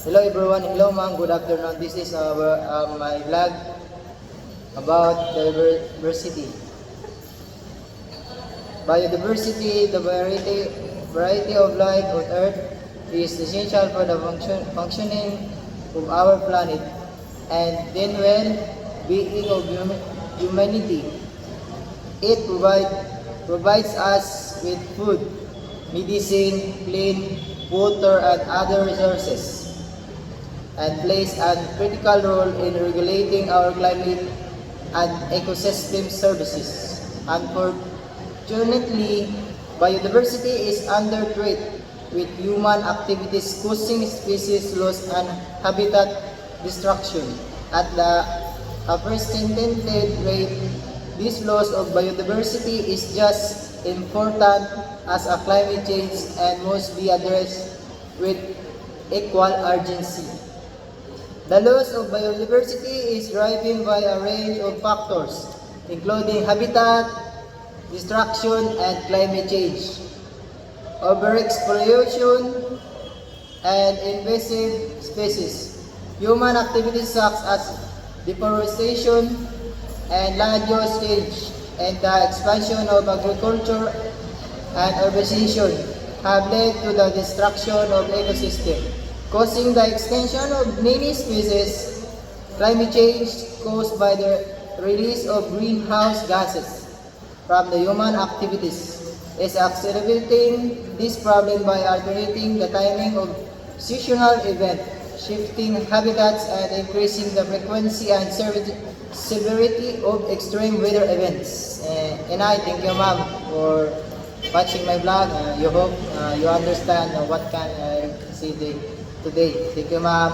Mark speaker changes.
Speaker 1: Hello everyone, hello ma'am, good afternoon. This is my vlog about diversity. Biodiversity, the variety of life on Earth is essential for the functioning of our planet and then well-being of humanity. It provides us with food, medicine, clean water and other resources, and plays a critical role in regulating our climate and ecosystem services. Unfortunately, biodiversity is under threat with human activities causing species loss and habitat destruction. At the unprecedented rate, this loss of biodiversity is just important as a climate change and must be addressed with equal urgency. The loss of biodiversity is driven by a range of factors, including habitat destruction and climate change, overexploitation, and invasive species. Human activities such as deforestation and land use change and the expansion of agriculture and urbanization have led to the destruction of ecosystem, causing the extinction of many species. Climate change caused by the release of greenhouse gases from the human activities is accelerating this problem by altering the timing of seasonal events, shifting habitats, and increasing the frequency and severity of extreme weather events. And I thank you ma'am for watching my vlog. You hope you understand what can I say today. Thank you ma'am.